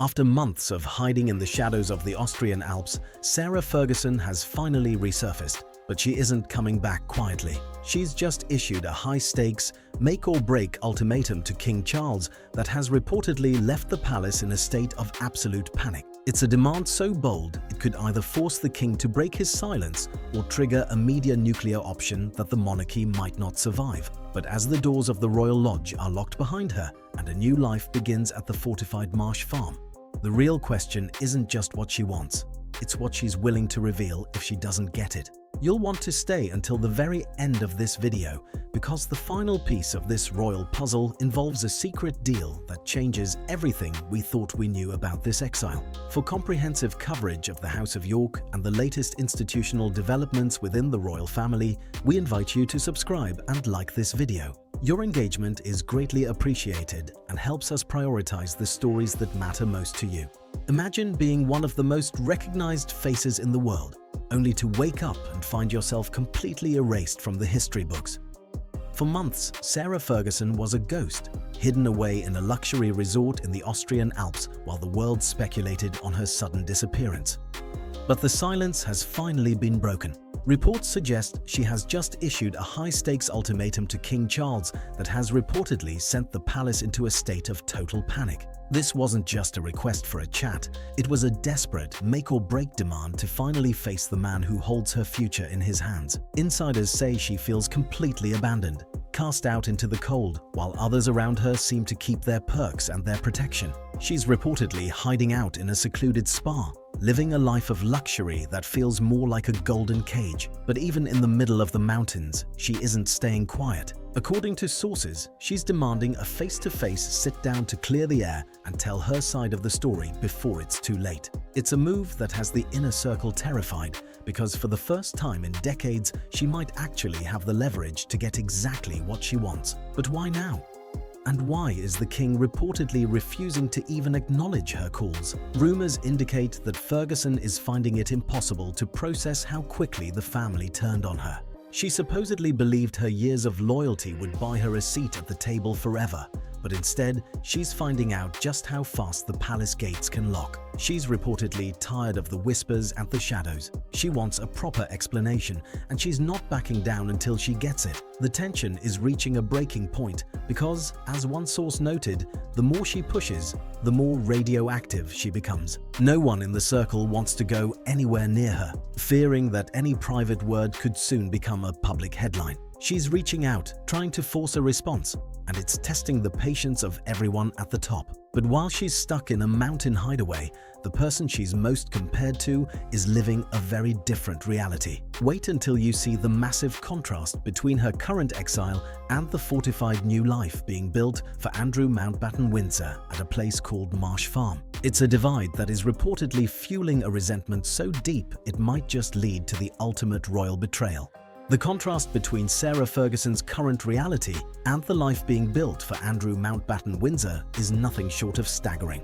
After months of hiding in the shadows of the Austrian Alps, Sarah Ferguson has finally resurfaced, but she isn't coming back quietly. She's just issued a high-stakes, make-or-break ultimatum to King Charles that has reportedly left the palace in a state of absolute panic. It's a demand so bold it could either force the king to break his silence or trigger a media nuclear option that the monarchy might not survive. But as the doors of the royal lodge are locked behind her and a new life begins at the fortified Marsh Farm, the real question isn't just what she wants, it's what she's willing to reveal if she doesn't get it. You'll want to stay until the very end of this video because the final piece of this royal puzzle involves a secret deal that changes everything we thought we knew about this exile. For comprehensive coverage of the House of York and the latest institutional developments within the royal family, we invite you to subscribe and like this video. Your engagement is greatly appreciated and helps us prioritize the stories that matter most to you. Imagine being one of the most recognized faces in the world, only to wake up and find yourself completely erased from the history books. For months, Sarah Ferguson was a ghost, hidden away in a luxury resort in the Austrian Alps while the world speculated on her sudden disappearance. But the silence has finally been broken. Reports suggest she has just issued a high-stakes ultimatum to King Charles that has reportedly sent the palace into a state of total panic. This wasn't just a request for a chat, it was a desperate make-or-break demand to finally face the man who holds her future in his hands. Insiders say she feels completely abandoned, cast out into the cold, while others around her seem to keep their perks and their protection. She's reportedly hiding out in a secluded spa, living a life of luxury that feels more like a golden cage. But even in the middle of the mountains, she isn't staying quiet. According to sources, she's demanding a face-to-face sit-down to clear the air and tell her side of the story before it's too late. It's a move that has the inner circle terrified, because for the first time in decades, she might actually have the leverage to get exactly what she wants. But why now? And why is the king reportedly refusing to even acknowledge her calls? Rumors indicate that Ferguson is finding it impossible to process how quickly the family turned on her. She supposedly believed her years of loyalty would buy her a seat at the table forever, but instead, she's finding out just how fast the palace gates can lock. She's reportedly tired of the whispers and the shadows. She wants a proper explanation, and she's not backing down until she gets it. The tension is reaching a breaking point because, as one source noted, the more she pushes, the more radioactive she becomes. No one in the circle wants to go anywhere near her, fearing that any private word could soon become a public headline. She's reaching out, trying to force a response, and it's testing the patience of everyone at the top. But while she's stuck in a mountain hideaway, the person she's most compared to is living a very different reality. Wait until you see the massive contrast between her current exile and the fortified new life being built for Andrew Mountbatten-Windsor at a place called Marsh Farm. It's a divide that is reportedly fueling a resentment so deep it might just lead to the ultimate royal betrayal. The contrast between Sarah Ferguson's current reality and the life being built for Andrew Mountbatten-Windsor is nothing short of staggering.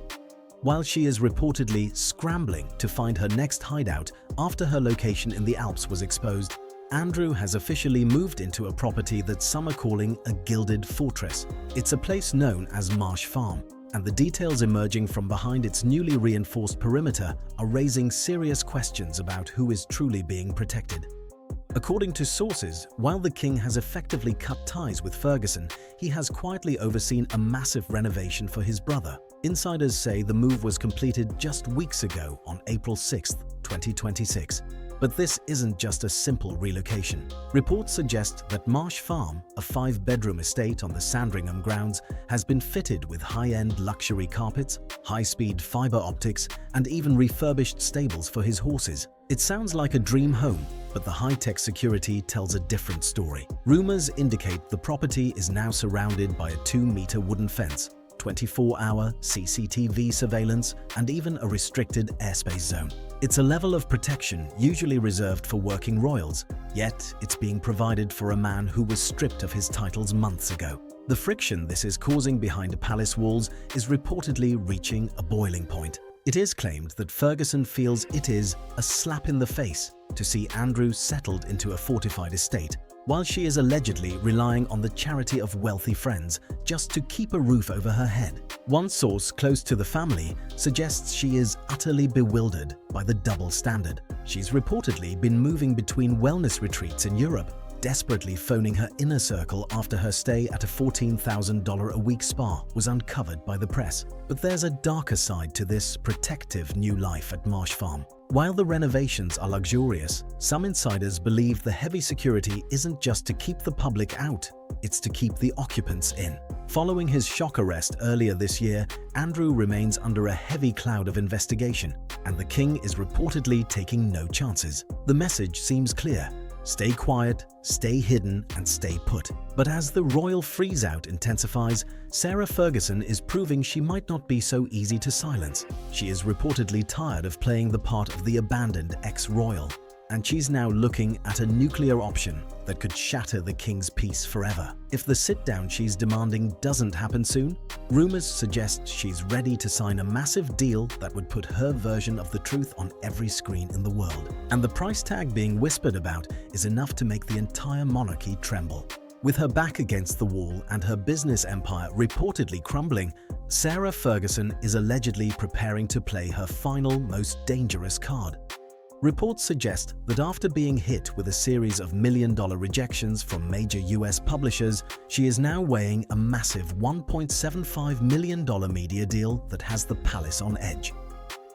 While she is reportedly scrambling to find her next hideout after her location in the Alps was exposed, Andrew has officially moved into a property that some are calling a gilded fortress. It's a place known as Marsh Farm, and the details emerging from behind its newly reinforced perimeter are raising serious questions about who is truly being protected. According to sources, while the king has effectively cut ties with Ferguson, he has quietly overseen a massive renovation for his brother. Insiders say the move was completed just weeks ago on April 6, 2026. But this isn't just a simple relocation. Reports suggest that Marsh Farm, a 5-bedroom estate on the Sandringham grounds, has been fitted with high-end luxury carpets, high-speed fiber optics, and even refurbished stables for his horses. It sounds like a dream home, but the high-tech security tells a different story. Rumors indicate the property is now surrounded by a 2-meter wooden fence, 24-hour CCTV surveillance, and even a restricted airspace zone. It's a level of protection usually reserved for working royals, yet it's being provided for a man who was stripped of his titles months ago. The friction this is causing behind palace walls is reportedly reaching a boiling point. It is claimed that Ferguson feels it is a slap in the face to see Andrew settled into a fortified estate, while she is allegedly relying on the charity of wealthy friends just to keep a roof over her head. One source close to the family suggests she is utterly bewildered by the double standard. She's reportedly been moving between wellness retreats in Europe, desperately phoning her inner circle after her stay at a $14,000 a week spa was uncovered by the press. But there's a darker side to this protective new life at Marsh Farm. While the renovations are luxurious, some insiders believe the heavy security isn't just to keep the public out, it's to keep the occupants in. Following his shock arrest earlier this year, Andrew remains under a heavy cloud of investigation, and the king is reportedly taking no chances. The message seems clear: stay quiet, stay hidden, and stay put. But as the royal freeze-out intensifies, Sarah Ferguson is proving she might not be so easy to silence. She is reportedly tired of playing the part of the abandoned ex-royal, and she's now looking at a nuclear option that could shatter the king's peace forever. If the sit-down she's demanding doesn't happen soon, rumors suggest she's ready to sign a massive deal that would put her version of the truth on every screen in the world. And the price tag being whispered about is enough to make the entire monarchy tremble. With her back against the wall and her business empire reportedly crumbling, Sarah Ferguson is allegedly preparing to play her final, most dangerous card. Reports suggest that after being hit with a series of million-dollar rejections from major US publishers, she is now weighing a massive $1.75 million media deal that has the palace on edge.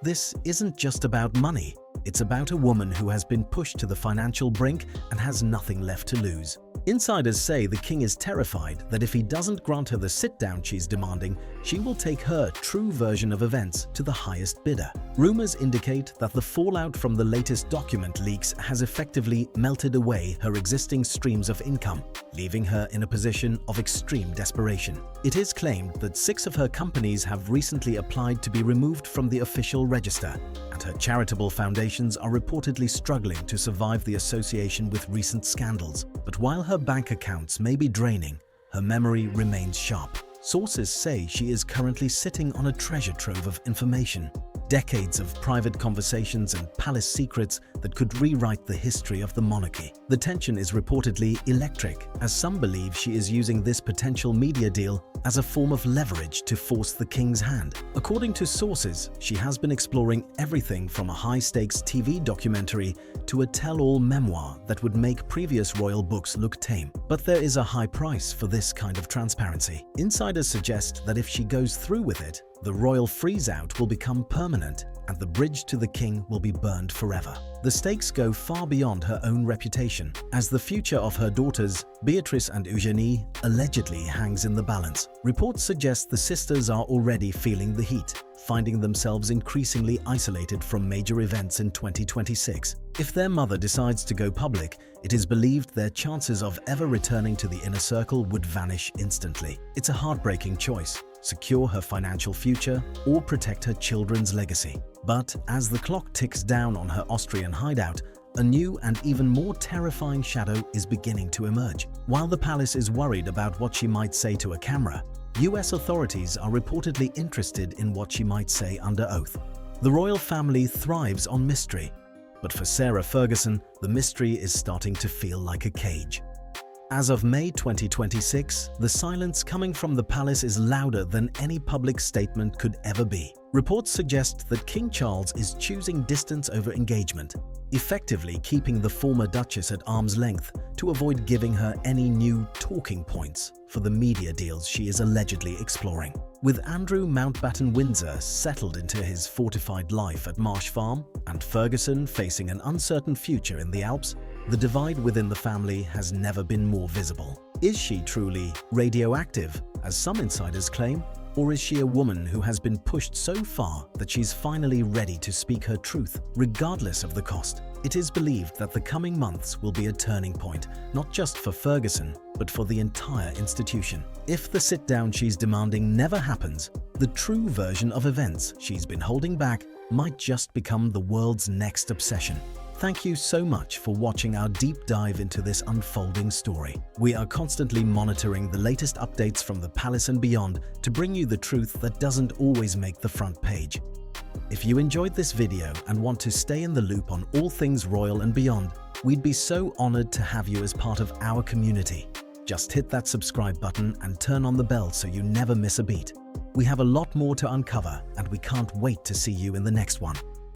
This isn't just about money, it's about a woman who has been pushed to the financial brink and has nothing left to lose. Insiders say the king is terrified that if he doesn't grant her the sit-down she's demanding, she will take her true version of events to the highest bidder. Rumors indicate that the fallout from the latest document leaks has effectively melted away her existing streams of income, leaving her in a position of extreme desperation. It is claimed that 6 of her companies have recently applied to be removed from the official register, and her charitable foundations are reportedly struggling to survive the association with recent scandals. But while her bank accounts may be draining, her memory remains sharp. Sources say she is currently sitting on a treasure trove of information, decades of private conversations and palace secrets that could rewrite the history of the monarchy. The tension is reportedly electric, as some believe she is using this potential media deal as a form of leverage to force the king's hand. According to sources, she has been exploring everything from a high-stakes TV documentary to a tell-all memoir that would make previous royal books look tame. But there is a high price for this kind of transparency. Insiders suggest that if she goes through with it, the royal freeze-out will become permanent and the bridge to the king will be burned forever. The stakes go far beyond her own reputation, as the future of her daughters, Beatrice and Eugenie, allegedly hangs in the balance. Reports suggest the sisters are already feeling the heat, finding themselves increasingly isolated from major events in 2026. If their mother decides to go public, it is believed their chances of ever returning to the inner circle would vanish instantly. It's a heartbreaking choice: secure her financial future or protect her children's legacy. But as the clock ticks down on her Austrian hideout, a new and even more terrifying shadow is beginning to emerge. While the palace is worried about what she might say to a camera, US authorities are reportedly interested in what she might say under oath. The royal family thrives on mystery, but for Sarah Ferguson, the mystery is starting to feel like a cage. As of May 2026, the silence coming from the palace is louder than any public statement could ever be. Reports suggest that King Charles is choosing distance over engagement, effectively keeping the former Duchess at arm's length to avoid giving her any new talking points for the media deals she is allegedly exploring. With Andrew Mountbatten-Windsor settled into his fortified life at Marsh Farm and Ferguson facing an uncertain future in the Alps, the divide within the family has never been more visible. Is she truly radioactive, as some insiders claim? Or is she a woman who has been pushed so far that she's finally ready to speak her truth, regardless of the cost? It is believed that the coming months will be a turning point, not just for Ferguson, but for the entire institution. If the sit-down she's demanding never happens, the true version of events she's been holding back might just become the world's next obsession. Thank you so much for watching our deep dive into this unfolding story. We are constantly monitoring the latest updates from the palace and beyond to bring you the truth that doesn't always make the front page. If you enjoyed this video and want to stay in the loop on all things royal and beyond, We'd be so honored to have you as part of our community. Just hit that subscribe button and turn on the bell so you never miss a beat. We have a lot more to uncover, and we can't wait to see you in the next one.